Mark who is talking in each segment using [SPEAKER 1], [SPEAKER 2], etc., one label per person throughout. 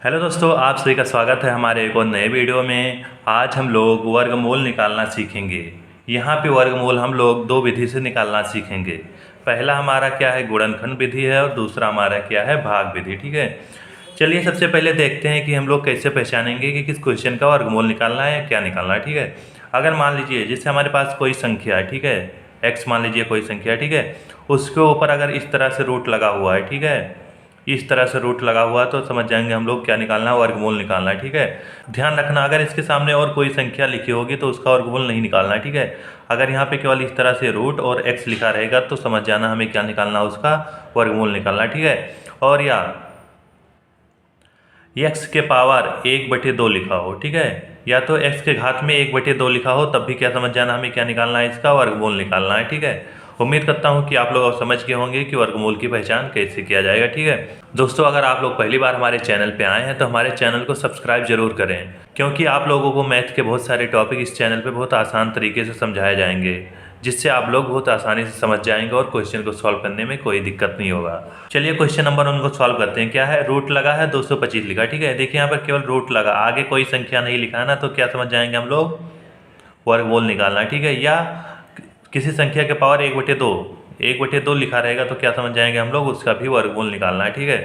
[SPEAKER 1] Hello दोस्तों, आप सभी का स्वागत है हमारे एक और नए वीडियो में। आज हम लोग वर्गमूल निकालना सीखेंगे। यहाँ पे वर्गमूल हम लोग दो विधि से निकालना सीखेंगे। पहला हमारा क्या है, गुणनखंड विधि है, और दूसरा हमारा क्या है, भाग विधि। ठीक है, चलिए सबसे पहले देखते हैं कि हम लोग कैसे पहचानेंगे कि किस क्वेश्चन का वर्गमूल निकालना है या क्या निकालना है। ठीक है, अगर मान लीजिए जैसे हमारे पास कोई संख्या है, ठीक है, एक्स मान लीजिए कोई संख्या है, ठीक है, उसके ऊपर अगर इस तरह से रूट लगा हुआ है, ठीक है, इस तरह से रूट लगा हुआ है, तो समझ जाएंगे हम लोग क्या निकालना है, वर्गमूल निकालना है। ठीक है, ध्यान रखना अगर इसके सामने और कोई संख्या लिखी होगी तो उसका वर्गमूल नहीं निकालना है। ठीक है, अगर यहाँ पे केवल इस तरह से रूट और एक्स लिखा रहेगा तो समझ जाना हमें क्या निकालना है, उसका वर्गमूल निकालना है। ठीक है, और एक्स के पावर 1/2 लिखा हो, ठीक है, या तो एक्स के घात में 1/2 लिखा हो, तब भी क्या समझ जाना हमें क्या निकालना है, इसका वर्गमूल निकालना है। ठीक है, उम्मीद करता हूं कि आप लोग अब समझ गए होंगे कि वर्गमूल की पहचान कैसे किया जाएगा। ठीक है दोस्तों, अगर आप लोग पहली बार हमारे चैनल पे आए हैं तो हमारे चैनल को सब्सक्राइब जरूर करें, क्योंकि आप लोगों को मैथ के बहुत सारे टॉपिक इस चैनल पे बहुत आसान तरीके से समझाए जाएंगे, जिससे आप लोग बहुत आसानी से समझ जाएंगे और क्वेश्चन को सॉल्व करने में कोई दिक्कत नहीं होगा। चलिए क्वेश्चन नंबर 1 को सॉल्व करते हैं। क्या है, रूट लगा है, 225 लिखा। ठीक है, देखिए यहाँ पर केवल रूट लगा, आगे कोई संख्या नहीं लिखा है ना, तो क्या समझ जाएंगे हम लोग, वर्गमूल निकालना है। ठीक है, या किसी संख्या के पावर 1/2 लिखा रहेगा तो क्या समझ जाएंगे हम लोग, उसका भी वर्गमूल निकालना है। ठीक है,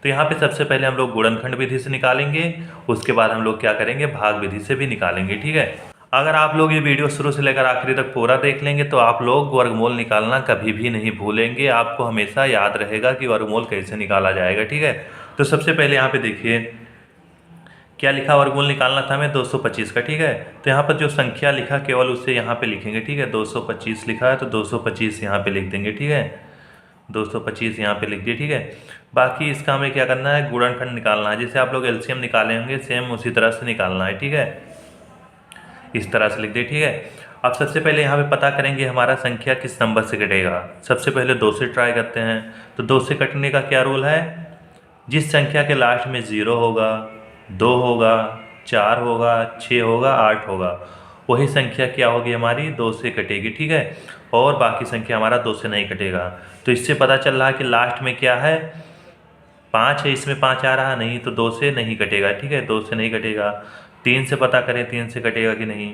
[SPEAKER 1] तो यहाँ पे सबसे पहले हम लोग गुणनखंड विधि से निकालेंगे, उसके बाद हम लोग क्या करेंगे, भाग विधि से भी निकालेंगे। ठीक है, अगर आप लोग ये वीडियो शुरू से लेकर आखिरी तक पूरा देख लेंगे तो आप लोग वर्गमूल निकालना कभी भी नहीं भूलेंगे, आपको हमेशा याद रहेगा कि वर्गमूल कैसे निकाला जाएगा। ठीक है, तो सबसे पहले यहाँ पे देखिए क्या लिखा, वर्गमूल निकालना था हमें 225 का। ठीक है, तो यहाँ पर जो संख्या लिखा केवल उसे यहाँ पे लिखेंगे। ठीक है, 225 लिखा है तो 225 यहाँ पे लिख देंगे। ठीक है, 225 यहाँ पे लिख दिए। ठीक है, बाकी इसका हमें क्या करना है, गुणनखंड निकालना है। जैसे आप लोग एलसीएम निकाले होंगे सेम उसी तरह से निकालना है। ठीक है, इस तरह से लिख दिए। ठीक है, अब सबसे पहले यहाँ पे पता करेंगे हमारा संख्या किस नंबर से कटेगा। सबसे पहले 2 से ट्राई करते हैं। तो 2 से कटने का क्या रूल है, जिस संख्या के लास्ट में 0 होगा, 2 होगा, 4 होगा, 6 होगा, 8 होगा, वही संख्या क्या होगी हमारी, 2 से कटेगी। ठीक है, और बाकी संख्या हमारा 2 से नहीं कटेगा। तो इससे पता चल रहा है कि लास्ट में क्या है, 5 है, इसमें 5 आ रहा नहीं, तो 2 से नहीं कटेगा। ठीक है, 2 से नहीं कटेगा। 3 से पता करें 3 से कटेगा कि नहीं।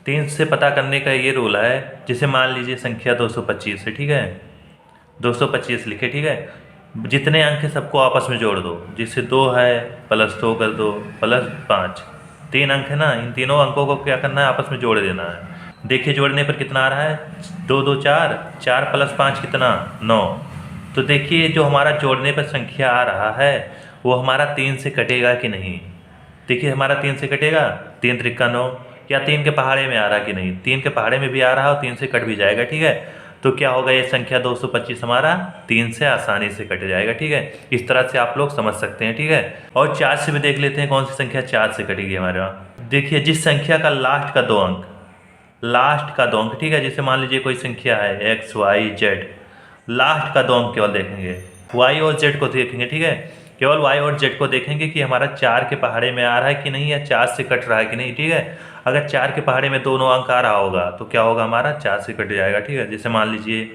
[SPEAKER 1] 3 से पता करने का ये रूल है, जैसे मान लीजिए संख्या 225 है। ठीक है, 225 लिखे। ठीक है, जितने अंक है सबको आपस में जोड़ दो। जैसे 2 है +2 कर दो +5, 3 अंक है ना, इन तीनों अंकों को क्या करना है, आपस में जोड़ देना है। देखिए जोड़ने पर कितना आ रहा है, 2 2 4, 4 + 5 कितना, 9। तो देखिए जो हमारा जोड़ने पर संख्या आ रहा है वो हमारा 3 से कटेगा कि नहीं। देखिए हमारा 3 से कटेगा, 3 त्रिका 9, या 3 के पहाड़े में आ रहा कि नहीं, 3 के पहाड़े में भी आ रहा है और 3 से कट भी जाएगा। ठीक है, तो क्या होगा, ये संख्या 225 हमारा 3 से आसानी से कट जाएगा। ठीक है, इस तरह से आप लोग समझ सकते हैं। ठीक है, और 4 से भी देख लेते हैं कौन सी संख्या 4 से कटेगी हमारा। देखिए जिस संख्या का लास्ट का 2 अंक, ठीक है, जैसे मान लीजिए कोई संख्या है x y z, लास्ट का 2 अंक केवल देखेंगे, y और z को देखेंगे। ठीक है, केवल y और z को देखेंगे कि हमारा 4 के पहाड़े में आ रहा है कि नहीं, या 4 से कट रहा है कि नहीं। ठीक है, अगर 4 के पहाड़े में दोनों अंक आ रहा होगा तो क्या होगा, हमारा 4 से कट जाएगा। ठीक है, जैसे मान लीजिए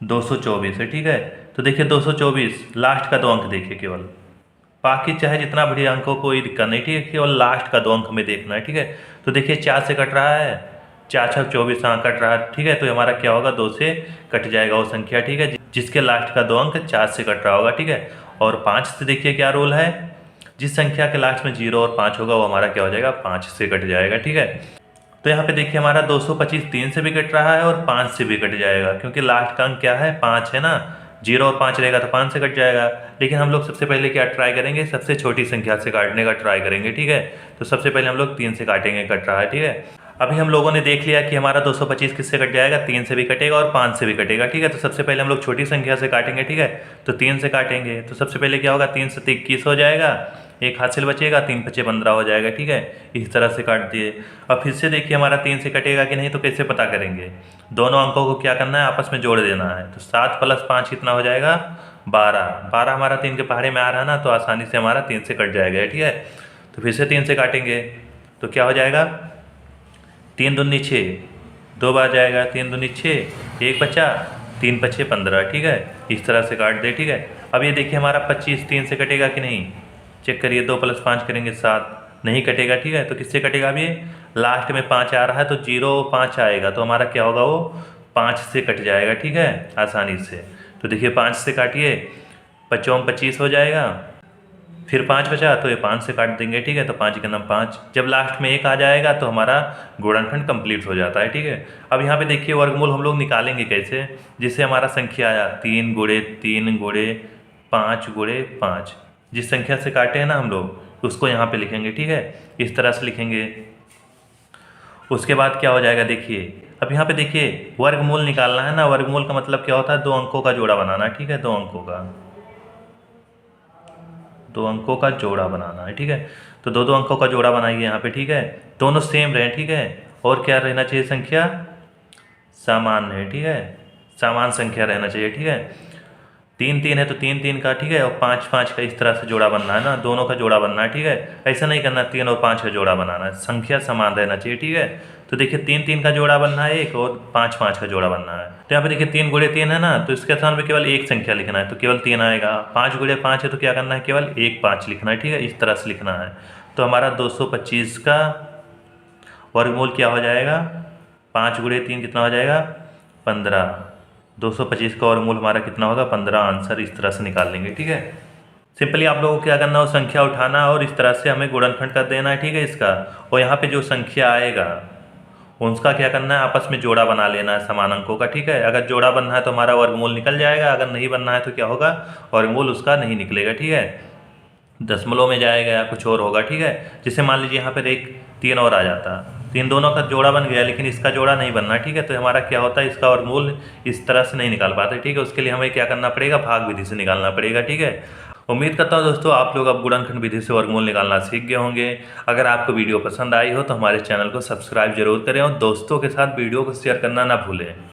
[SPEAKER 1] 224 है। ठीक है, तो देखिए 224 लास्ट का 2 अंक देखिए केवल, बाकी चाहे जितना बढ़िया अंक हो कोई दिक्कत नहीं। ठीक है, केवल लास्ट का 2 अंक हमें देखना है। ठीक है, तो देखिए 4 से कट रहा है, 4 6 24 कट रहा है। ठीक है, तो हमारा क्या होगा, 2 से कट जाएगा वो संख्या। ठीक है, जिसके लास्ट का 2 अंक 4 से कट रहा होगा। ठीक है, और 5 से देखिए क्या रूल है, जिस संख्या के लास्ट में 0 और 5 होगा वो हमारा क्या हो जाएगा, 5 से कट जाएगा। ठीक है, तो यहाँ पे देखिए हमारा 225 3 से भी कट रहा है और 5 से भी कट जाएगा, क्योंकि लास्ट का अंक क्या है, 5 है ना, 0 और 5 रहेगा तो 5 से कट जाएगा। लेकिन हम लोग सबसे पहले क्या ट्राई करेंगे, सबसे छोटी संख्या से काटने का ट्राई करेंगे। ठीक है, तो सबसे पहले हम लोग 3 से काटेंगे, कट रहा है। ठीक है, अभी हम लोगों ने देख लिया कि हमारा 225 किससे कट जाएगा, 3 से भी कटेगा और 5 से भी कटेगा। ठीक है, तो सबसे पहले हम लोग छोटी संख्या से काटेंगे। ठीक है, तो 3 से काटेंगे, तो सबसे पहले क्या होगा, 3 से 21 हो जाएगा, एक हासिल बचेगा, 3 5 15 हो जाएगा। ठीक है, इस तरह से काट दिए। अब फिर से देखिए हमारा 3 से कटेगा कि नहीं, तो कैसे पता करेंगे, दोनों अंकों को क्या करना है, आपस में जोड़ देना है। तो 7 + 5 कितना हो जाएगा, 12 हमारा 3 के पहाड़े में आ रहा है ना, तो आसानी से हमारा 3 से कट जाएगा। ठीक है, तो फिर से 3 से काटेंगे तो क्या हो जाएगा, 3 दूनी 6, 2 बार जाएगा, 3 दूनी 6, 1 बचा, 3 5 15। ठीक है, इस तरह से काट दे। ठीक है, अब ये देखिए हमारा 25 3 से कटेगा कि नहीं, चेक करिए। 2 + 5 करेंगे 7, नहीं कटेगा, ठीक है। तो किससे कटेगा? अब ये लास्ट में 5 आ रहा है तो 0 5 आएगा, तो हमारा क्या होगा, वो 5 से कट जाएगा, ठीक है, आसानी से। तो देखिए 5 से काटिए, 5 25 हो जाएगा, फिर 5 बचा तो ये 5 से काट देंगे, ठीक है। तो 5 के नाम 5, जब लास्ट में 1 आ जाएगा तो हमारा गुणनखंड कंप्लीट हो जाता है, ठीक है। अब यहाँ पे देखिए वर्गमूल हम लोग निकालेंगे कैसे, जिससे हमारा संख्या आया 3 × 3 × 5 × 5, जिस संख्या से काटे हैं ना हम लोग उसको यहाँ पे लिखेंगे, ठीक है, इस तरह से लिखेंगे। उसके बाद क्या हो जाएगा देखिए, अब यहाँ पे देखिए वर्गमूल निकालना है ना, वर्गमूल का मतलब क्या होता है, 2 अंकों का जोड़ा बनाना, ठीक है, 2 अंकों का जोड़ा बनाना है, ठीक है। तो 2 अंकों का जोड़ा बनाइए यहाँ पे, ठीक है, दोनों सेम रहे, ठीक है। और क्या रहना चाहिए, संख्या समान है, ठीक है, समान संख्या रहना चाहिए, ठीक है। 3 3 है तो 3 3 का, ठीक है, और 5 5 का इस तरह से जोड़ा बनना है ना, दोनों का जोड़ा बनना है, ठीक है। ऐसा नहीं करना 3 और 5 का जोड़ा बनाना है, संख्या समान रहना चाहिए, ठीक है। तो देखिए 3 3 का जोड़ा बनना है एक, और 5 5 का जोड़ा बनना है। तो यहाँ पे देखिए 3 × 3 है ना, तो इसके स्थान पे केवल एक संख्या लिखना है, तो केवल 3 आएगा। 5 × 5 है तो क्या करना है, केवल 1 5 लिखना है, ठीक है, इस तरह से लिखना है। तो हमारा 225 का वर्गमूल क्या हो जाएगा, 5 × 3 कितना हो जाएगा, 15। 225 का वर्गमूल हमारा कितना होगा, 15। आंसर इस तरह से निकाल लेंगे, ठीक है। सिंपली आप लोगों को क्या करना हो, संख्या उठाना और इस तरह से हमें गुणनखंड कर देना है, ठीक है, इसका। और यहाँ पे जो संख्या आएगा उसका क्या करना है, आपस में जोड़ा बना लेना है समान अंकों का, ठीक है। अगर जोड़ा बनना है तो हमारा वर्गमूल निकल जाएगा, अगर नहीं बनना है तो क्या होगा, वर्गमूल उसका नहीं निकलेगा, ठीक है, दशमलव में जाएगा या कुछ और होगा, ठीक है। जैसे मान लीजिए यहाँ पर एक 3 और आ जाता, 3 दोनों का जोड़ा बन गया, लेकिन इसका जोड़ा नहीं बनना, ठीक है। तो हमारा क्या होता है, इसका वर्गमूल इस तरह से नहीं निकाल पाते, ठीक है। उसके लिए हमें क्या करना पड़ेगा, भाग विधि से निकालना पड़ेगा, ठीक है। उम्मीद करता हूँ दोस्तों आप लोग अब गुणनखंड विधि से वर्गमूल निकालना सीख गए होंगे। अगर आपको वीडियो पसंद आई हो तो हमारे चैनल को सब्सक्राइब जरूर करें और दोस्तों के साथ वीडियो को शेयर करना ना भूलें।